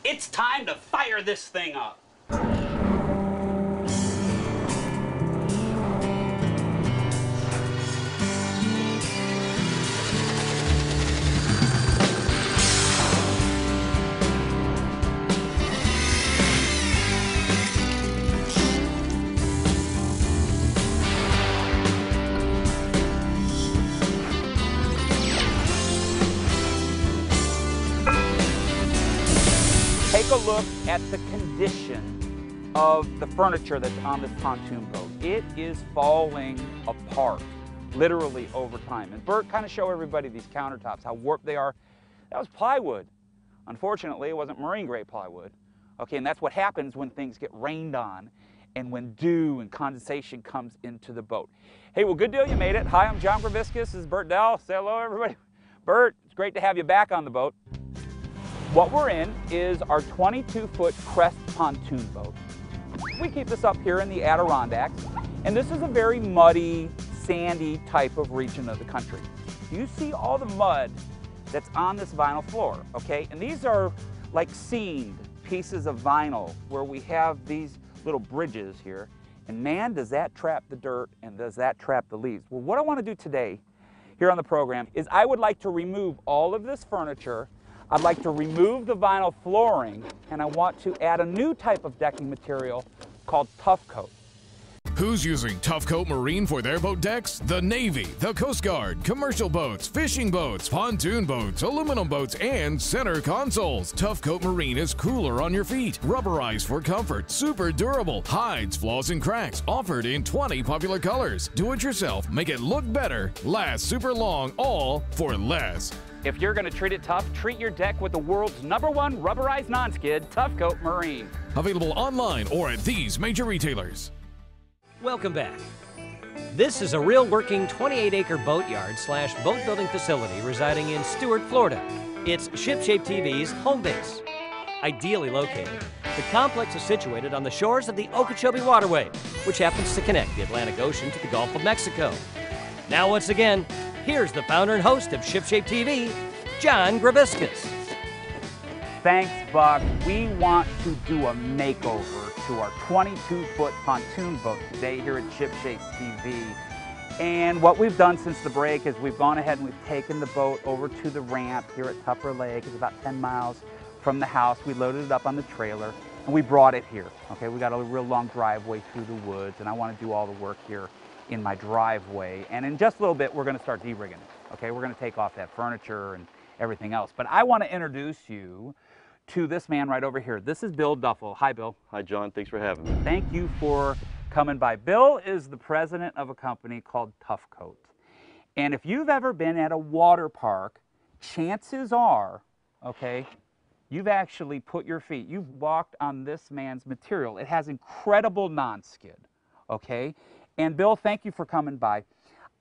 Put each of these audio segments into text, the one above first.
It's time to fire this thing up. Take a look at the condition of the furniture that's on this pontoon boat. It is falling apart, literally over time. And Bert, kind of show everybody these countertops, how warped they are. That was plywood. Unfortunately, it wasn't marine grade plywood. Okay, and that's what happens when things get rained on and when dew and condensation comes into the boat. Hey, well, good deal, you made it. Hi, I'm John Grabiscus. This is Bert Dell. Say hello, everybody. Bert, it's great to have you back on the boat. What we're in is our 22-foot Crest pontoon boat. We keep this up here in the Adirondacks, and this is a very muddy, sandy type of region of the country. You see all the mud that's on this vinyl floor, okay? And these are like seamed pieces of vinyl where we have these little bridges here, and man, does that trap the dirt and does that trap the leaves. Well, what I want to do today here on the program is I would like to remove all of this furniture. I'd like to remove the vinyl flooring, and I want to add a new type of decking material called Tuff Coat. Who's using Tuff Coat Marine for their boat decks? The Navy, the Coast Guard, commercial boats, fishing boats, pontoon boats, aluminum boats, and center consoles. Tuff Coat Marine is cooler on your feet, rubberized for comfort, super durable, hides flaws and cracks, offered in 20 popular colors. Do it yourself, make it look better, last super long, all for less. If you're going to treat it tough, treat your deck with the world's #1 rubberized non-skid, Tuff Coat Marine. Available online or at these major retailers. Welcome back. This is a real working 28-acre boatyard slash boat building facility residing in Stuart, Florida. It's ShipShape TV's home base. Ideally located, the complex is situated on the shores of the Okeechobee Waterway, which happens to connect the Atlantic Ocean to the Gulf of Mexico. Now once again, here's the founder and host of ShipShape TV, John Grabiscus. Thanks, Buck. We want to do a makeover to our 22-foot pontoon boat today here at ShipShape TV. And what we've done since the break is we've gone ahead and we've taken the boat over to the ramp here at Tupper Lake. It's about 10 miles from the house. We loaded it up on the trailer and we brought it here. Okay, we got a real long driveway through the woods, and I want to do all the work here in my driveway. And in just a little bit, we're going to start de-rigging it. Okay, we're going to take off that furniture and everything else. But I want to introduce you to this man right over here. This is Bill Duffel. Hi, Bill. Hi, John. Thanks for having me. Thank you for coming by. Bill is the president of a company called Tuff Coat. And if you've ever been at a water park, chances are, okay, you've actually put your feet, you've walked on this man's material. It has incredible non-skid, okay? And Bill, thank you for coming by.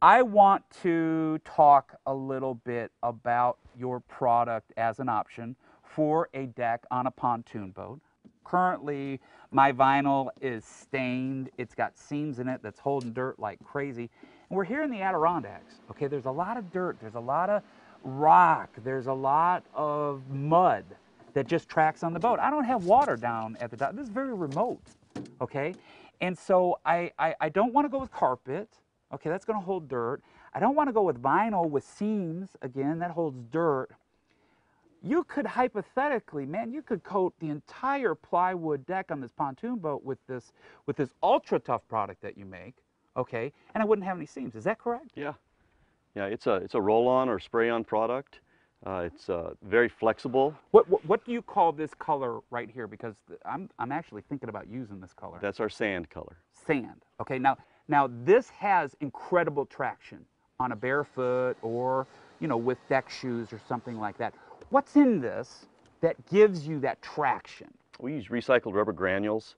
I want to talk a little bit about your product as an option for a deck on a pontoon boat. Currently, my vinyl is stained. It's got seams in it that's holding dirt like crazy. And we're here in the Adirondacks, okay? There's a lot of dirt, there's a lot of rock, there's a lot of mud that just tracks on the boat. I don't have water down at the dock. This is very remote, okay? And so I don't want to go with carpet. Okay, that's going to hold dirt. I don't want to go with vinyl with seams. Again, that holds dirt. You could hypothetically, man, you could coat the entire plywood deck on this pontoon boat with this ultra tough product that you make, okay? And I wouldn't have any seams. Is that correct? Yeah. Yeah, it's a roll-on or spray-on product. It's very flexible. What do you call this color right here? Because I'm actually thinking about using this color. That's our sand color. Sand. Okay, now this has incredible traction on a barefoot or, you know, with deck shoes or something like that. What's in this that gives you that traction? We use recycled rubber granules.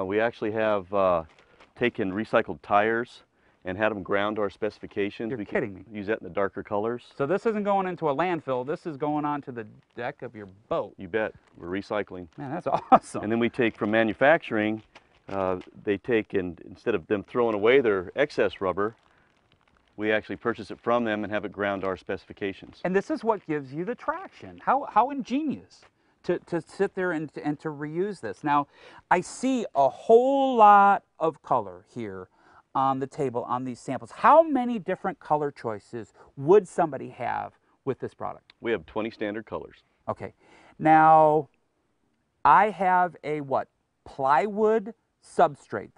We actually have taken recycled tires and had them ground to our specifications. You're kidding me. Use that in the darker colors. So this isn't going into a landfill. This is going onto the deck of your boat. You bet. We're recycling. Man, that's awesome. And then we take from manufacturing, they take, and instead of them throwing away their excess rubber, we actually purchase it from them and have it ground to our specifications. And this is what gives you the traction. How ingenious to sit there and to reuse this. Now, I see a whole lot of color here on the table on these samples. How many different color choices would somebody have with this product? We have 20 standard colors. Okay. Now, I have a what? Plywood substrate.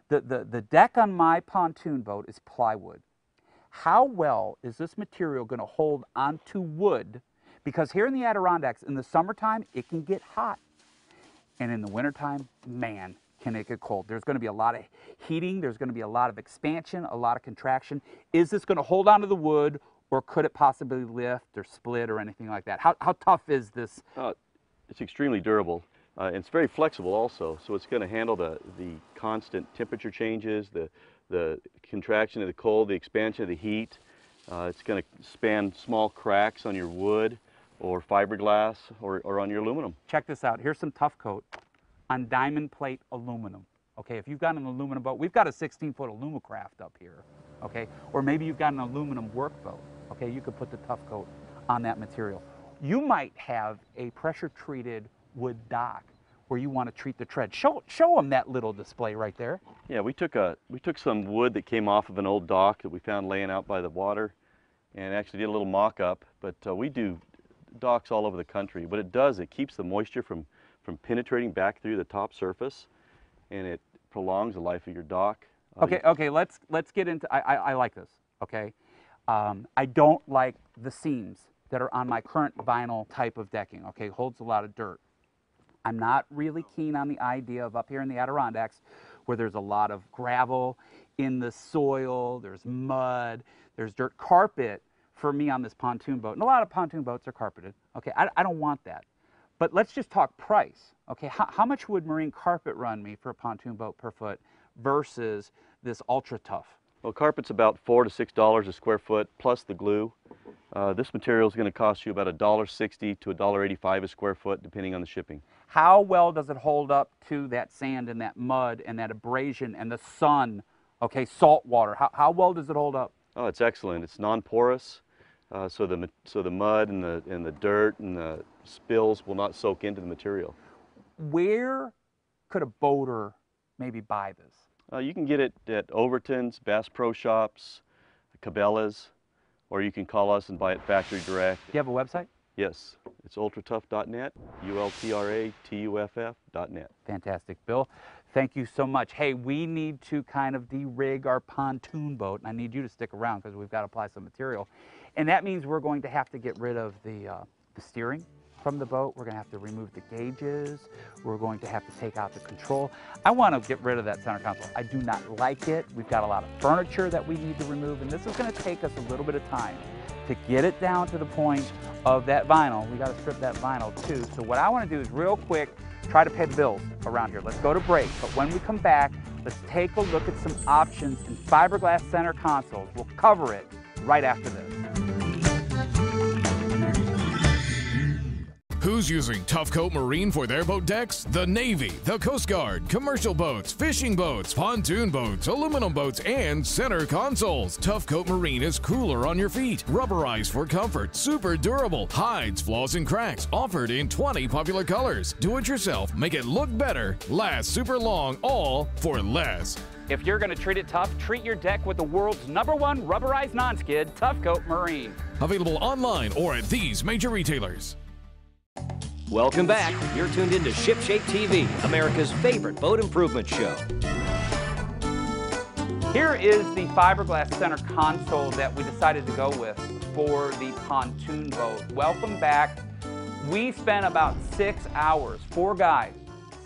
The deck on my pontoon boat is plywood. How well is this material going to hold onto wood? Because here in the Adirondacks, in the summertime, it can get hot. And in the wintertime, man, can it get cold. There's going to be a lot of heating. There's going to be a lot of expansion, a lot of contraction. Is this going to hold onto the wood, or could it possibly lift or split or anything like that? How tough is this? It's extremely durable. And it's very flexible also, so it's going to handle the constant temperature changes, the contraction of the cold, the expansion of the heat. It's going to span small cracks on your wood or fiberglass or on your aluminum. Check this out. Here's some Tuff Coat on diamond plate aluminum. Okay, if you've got an aluminum boat, we've got a 16-foot Alumacraft up here, okay? Or maybe you've got an aluminum workboat, okay? You could put the Tuff Coat on that material. You might have a pressure-treated wood dock where you want to treat the tread. Show them that little display right there. Yeah, we took some wood that came off of an old dock that we found laying out by the water and actually did a little mock-up. But we do docks all over the country. What it does, it keeps the moisture from penetrating back through the top surface, and it prolongs the life of your dock. Okay, let's get into, I like this, okay? I don't like the seams that are on my current vinyl type of decking, okay? Holds a lot of dirt. I'm not really keen on the idea of up here in the Adirondacks where there's a lot of gravel in the soil, there's mud, there's dirt. Carpet for me on this pontoon boat, and a lot of pontoon boats are carpeted, okay? I don't want that. But let's just talk price, okay? How much would marine carpet run me for a pontoon boat per foot versus this ultra tough? Well, carpet's about $4 to $6 a square foot plus the glue. This material is going to cost you about $1.60 to $1.85 a square foot, depending on the shipping. How well does it hold up to that sand and that mud and that abrasion and the sun, okay, salt water? How well does it hold up? Oh, it's excellent. It's non-porous, so the mud and the dirt and the spills will not soak into the material. Where could a boater maybe buy this? You can get it at Overton's, Bass Pro Shops, Cabela's, or you can call us and buy it factory direct. Do you have a website? Yes, it's ultratuff.net, ultratuff.net. Fantastic, Bill. Thank you so much. Hey, we need to kind of de-rig our pontoon boat, and I need you to stick around because we've got to apply some material. And that means we're going to have to get rid of the steering from the boat. We're going to have to remove the gauges. We're going to have to take out the control. I want to get rid of that center console. I do not like it. We've got a lot of furniture that we need to remove, and this is going to take us a little bit of time to get it down to the point of that vinyl. We got to strip that vinyl too. So what I want to do is real quick try to pay the bills around here. Let's go to break, but when we come back, let's take a look at some options in fiberglass center consoles. We'll cover it right after this. Who's using Tuff Coat Marine for their boat decks? The Navy, the Coast Guard, commercial boats, fishing boats, pontoon boats, aluminum boats, and center consoles. Tuff Coat Marine is cooler on your feet, rubberized for comfort, super durable, hides flaws and cracks, offered in 20 popular colors. Do it yourself, make it look better, last super long, all for less. If you're going to treat it tough, treat your deck with the world's #1 rubberized non-skid, Tuff Coat Marine. Available online or at these major retailers. Welcome back. You're tuned into Ship Shape TV, America's favorite boat improvement show. Here is the fiberglass center console that we decided to go with for the pontoon boat. Welcome back. We spent about 6 hours, 4 guys,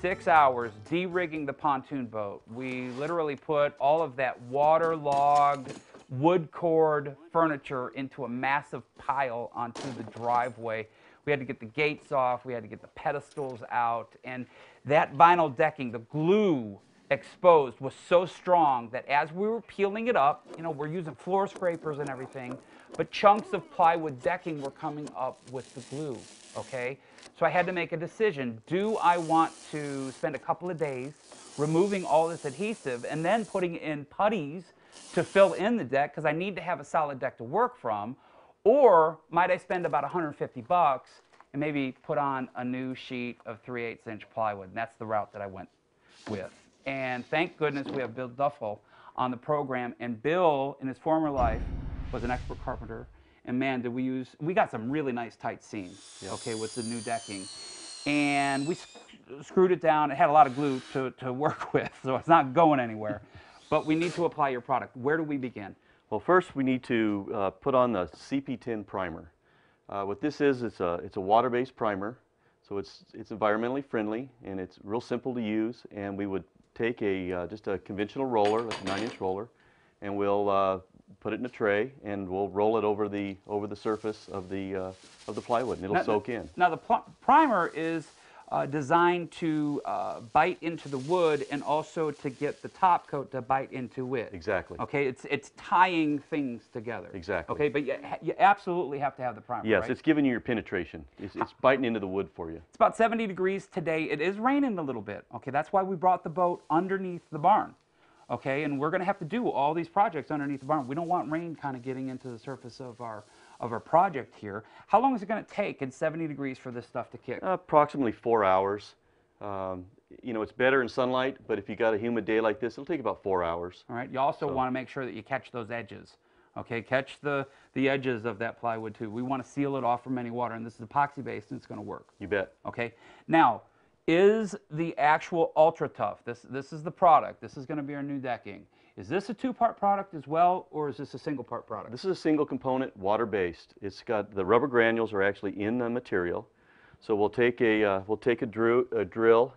6 hours de-rigging the pontoon boat. We literally put all of that waterlogged wood cord furniture into a massive pile onto the driveway. We had to get the gates off, we had to get the pedestals out, and that vinyl decking, the glue exposed, was so strong that as we were peeling it up, you know, we're using floor scrapers and everything, but chunks of plywood decking were coming up with the glue, okay? So I had to make a decision. Do I want to spend a couple of days removing all this adhesive and then putting in putties to fill in the deck, because I need to have a solid deck to work from, or might I spend about $150 and maybe put on a new sheet of 3/8 inch plywood. And that's the route that I went with. And thank goodness we have Bill Duffel on the program. And Bill, in his former life, was an expert carpenter. And man, we got some really nice tight seams, okay, with the new decking. And we screwed it down. It had a lot of glue to work with, so it's not going anywhere. But we need to apply your product. Where do we begin? Well, first we need to put on the CP10 primer. What this is, it's a water-based primer, so it's environmentally friendly and it's real simple to use. And we would take just a conventional roller, like a 9-inch roller, and we'll put it in a tray and we'll roll it over the surface of the plywood, and it'll soak in. Now the primer is designed to bite into the wood and also to get the top coat to bite into it. Exactly. Okay, it's tying things together. Exactly. Okay, but you absolutely have to have the primer. Yes, right? it's giving you your penetration. It's biting into the wood for you. It's about 70 degrees today. It is raining a little bit. Okay, that's why we brought the boat underneath the barn. Okay, and we're going to have to do all these projects underneath the barn. We don't want rain kind of getting into the surface of our project here. How long is it going to take in 70 degrees for this stuff to kick? Approximately 4 hours. You know, it's better in sunlight, but if you got a humid day like this, it'll take about 4 hours. All right. You also want to make sure that you catch those edges. Okay, catch the edges of that plywood too. We want to seal it off from any water, and this is epoxy based, and it's going to work. You bet. Okay. Now, is the actual Ultra Tough, this is the product, this is going to be our new decking. Is this a two-part product as well, or is this a single-part product? This is a single component, water-based. It's got, the rubber granules are actually in the material. So we'll take a drill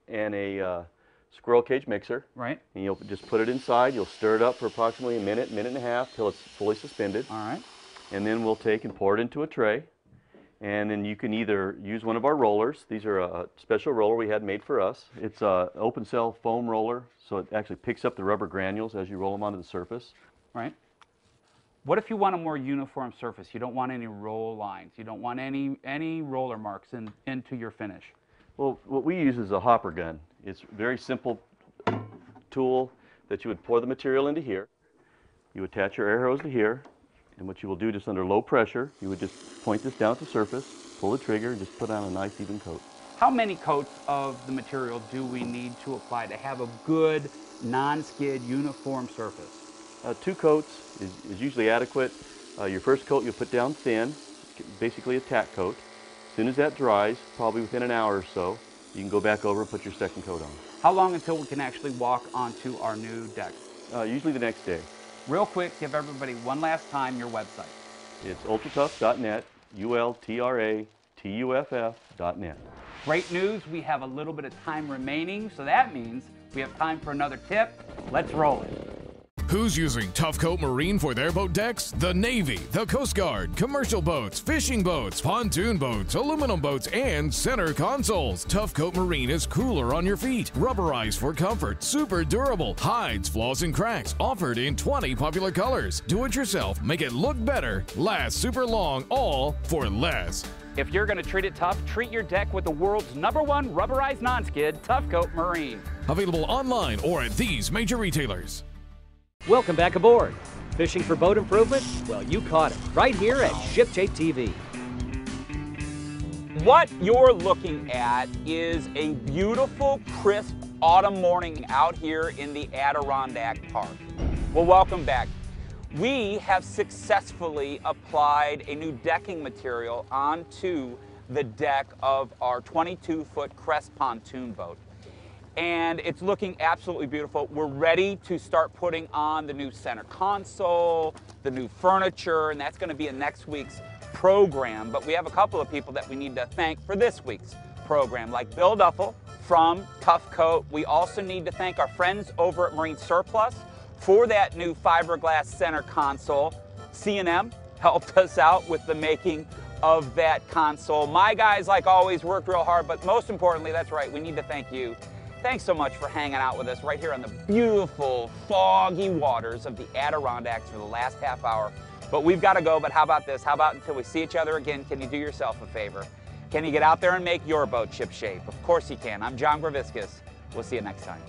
and a squirrel cage mixer. Right. And you'll just put it inside. You'll stir it up for approximately a minute and a half till it's fully suspended. All right. And then we'll take and pour it into a tray. And then you can either use one of our rollers. These are a special roller we had made for us. It's an open cell foam roller, so it actually picks up the rubber granules as you roll them onto the surface. Right. What if you want a more uniform surface? You don't want any roll lines. You don't want any roller marks into your finish. Well, what we use is a hopper gun. It's a very simple tool that you would pour the material into here. You attach your air hose to here. And what you will do, just under low pressure, you would just point this down at the surface, pull the trigger, and just put on a nice even coat. How many coats of the material do we need to apply to have a good, non-skid, uniform surface? 2 coats is usually adequate. Your first coat you'll put down thin, basically a tack coat. As soon as that dries, probably within an hour or so, you can go back over and put your second coat on. How long until we can actually walk onto our new deck? Usually the next day. Real quick, give everybody one last time your website. It's ultratuff.net, ultratuff.net. Great news, we have a little bit of time remaining, so that means we have time for another tip. Let's roll it. Who's using Tuff Coat Marine for their boat decks? The Navy, the Coast Guard, commercial boats, fishing boats, pontoon boats, aluminum boats, and center consoles. Tuff Coat Marine is cooler on your feet, rubberized for comfort, super durable, hides flaws and cracks, offered in 20 popular colors. Do it yourself, make it look better, last super long, all for less. If you're going to treat it tough, treat your deck with the world's #1 rubberized non-skid, Tuff Coat Marine. Available online or at these major retailers. Welcome back aboard. Fishing for boat improvement? Well, you caught it right here at Ship Shape TV. What you're looking at is a beautiful, crisp autumn morning out here in the Adirondack Park. Well, welcome back. We have successfully applied a new decking material onto the deck of our 22-foot Crest pontoon boat. And it's looking absolutely beautiful. We're ready to start putting on the new center console, the new furniture, and that's going to be in next week's program. But we have a couple of people that we need to thank for this week's program, like Bill Duffel from Tuff Coat. We also need to thank our friends over at Marine Surplus for that new fiberglass center console. C&M helped us out with the making of that console. My guys, like always, worked real hard, but most importantly, that's right, we need to thank you. Thanks so much for hanging out with us right here on the beautiful, foggy waters of the Adirondacks for the last half hour. But we've got to go, but how about this? How about until we see each other again, can you do yourself a favor? Can you get out there and make your boat ship shape? Of course you can. I'm John Graviscus. We'll see you next time.